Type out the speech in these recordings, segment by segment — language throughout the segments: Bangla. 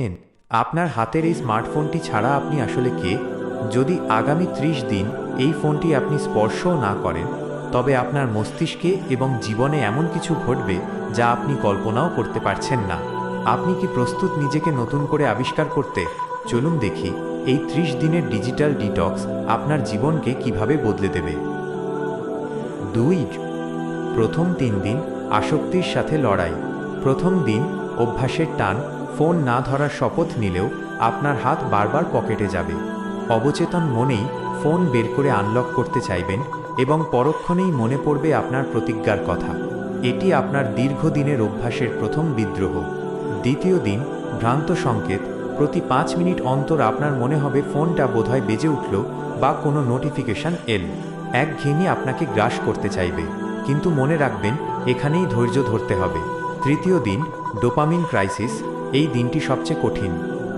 নেন, আপনার হাতের এই স্মার্টফোনটি ছাড়া আপনি আসলে কে? যদি আগামী 30 দিন এই ফোনটি আপনি স্পর্শও না করেন, তবে আপনার মস্তিষ্কে এবং জীবনে এমন কিছু ঘটবে যা আপনি কল্পনাও করতে পারছেন না। আপনি কি প্রস্তুত নিজেকে নতুন করে আবিষ্কার করতে? চলুন দেখি এই 30 দিনের ডিজিটাল ডিটক্স আপনার জীবনকে কিভাবে বদলে দেবে। 2. প্রথম 3 দিন আসক্তির সাথে লড়াই। প্রথম দিন অভ্যাসের টান, ফোন না ধরার শপথ নিলেও আপনার হাত বারবার পকেটে যাবে। অবচেতন মনেই ফোন বের করে আনলক করতে চাইবেন এবং পরক্ষণেই মনে পড়বে আপনার প্রতিজ্ঞার কথা। এটি আপনার দীর্ঘদিনের অভ্যাসের প্রথম বিদ্রোহ। দ্বিতীয় দিন ভ্রান্ত সংকেত। প্রতি 5 মিনিট অন্তর আপনার মনে হবে ফোনটা বোধহয় বেজে উঠল বা কোনো নোটিফিকেশন এল। একঘেয়েমি আপনাকে গ্রাস করতে চাইবে, কিন্তু মনে রাখবেন এখানেই ধৈর্য ধরতে হবে। তৃতীয় দিন ডোপামিন ক্রাইসিস। এই দিনটি সবচেয়ে কঠিন।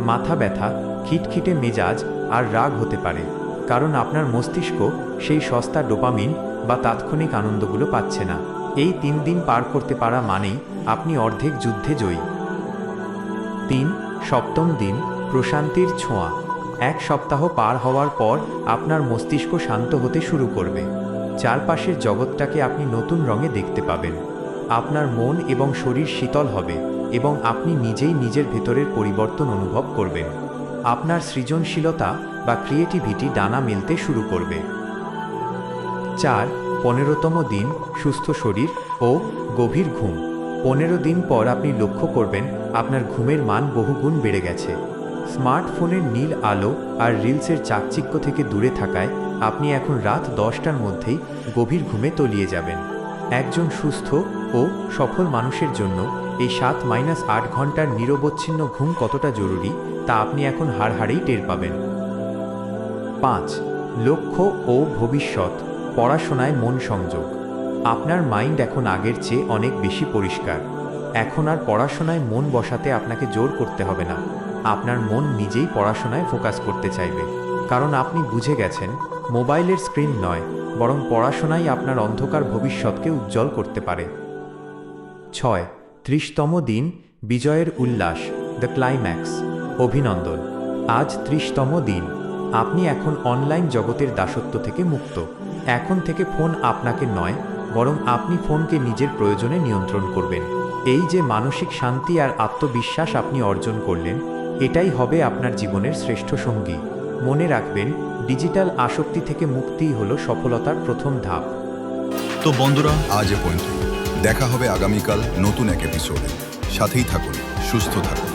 মাথা ব্যথা, খিটখিটে মেজাজ আর রাগ হতে পারে, কারণ আপনার মস্তিষ্ক সেই সস্তা ডোপামিন বা তাৎক্ষণিক আনন্দগুলো পাচ্ছে না। এই 3 দিন পার করতে পারা মানেই আপনি অর্ধেক যুদ্ধে জয়ী। 3. সপ্তম দিন প্রশান্তির ছোঁয়া। 1 সপ্তাহ পার হওয়ার পর আপনার মস্তিষ্ক শান্ত হতে শুরু করবে। চারপাশের জগৎটাকে আপনি নতুন রঙে দেখতে পাবেন। আপনার মন এবং শরীর শীতল হবে এবং আপনি নিজেই নিজের ভেতরের পরিবর্তন অনুভব করবেন। আপনার সৃজনশীলতা বা ক্রিয়েটিভিটি ডানা মেলতে শুরু করবে। 4. 15তম দিন সুস্থ শরীর ও গভীর ঘুম। 15 দিন পর আপনি লক্ষ্য করবেন আপনার ঘুমের মান বহুগুণ বেড়ে গেছে। স্মার্টফোনের নীল আলো আর রিলসের চাকচিক্য থেকে দূরে থাকায় আপনি এখন রাত 10টার মধ্যেই গভীর ঘুমে তলিয়ে যাবেন। একজন সুস্থ ও সফল মানুষের জন্য এই 7-8 ঘন্টার নিরবচ্ছিন্ন ঘুম কতটা জরুরি তা আপনি এখন হাড়হাড়েই টের পাবেন। 5. লক্ষ্য ও ভবিষ্যৎ। পড়াশোনায় মন সংযোগ। আপনার মাইন্ড এখন আগের চেয়ে অনেক বেশি পরিষ্কার। এখন আর পড়াশোনায় মন বসাতে আপনাকে জোর করতে হবে না। আপনার মন নিজেই পড়াশোনায় ফোকাস করতে চাইবে, কারণ আপনি বুঝে গেছেন মোবাইলের স্ক্রিন নয়, বরং পড়াশোনাই আপনার অন্ধকার ভবিষ্যৎকে উজ্জ্বল করতে পারে। 6. 30তম দিন বিজয়ের উল্লাস, দ্য ক্লাইম্যাক্স। অভিনন্দন, আজ 30তম দিন। আপনি এখন অনলাইন জগতের দাসত্ব থেকে মুক্ত। এখন থেকে ফোন আপনাকে নয়, বরং আপনি ফোনকে নিজের প্রয়োজনে নিয়ন্ত্রণ করবেন। এই যে মানসিক শান্তি আর আত্মবিশ্বাস আপনি অর্জন করলেন, এটাই হবে আপনার জীবনের শ্রেষ্ঠ সঙ্গী। মনে রাখবেন, ডিজিটাল আসক্তি থেকে মুক্তিই হলো সফলতার প্রথম ধাপ। তো বন্ধুরা, আজ এ পর্যন্ত। দেখা হবে আগামীকাল নতুন এক এপিসোডে। সাথেই থাকুন, সুস্থ থাকুন।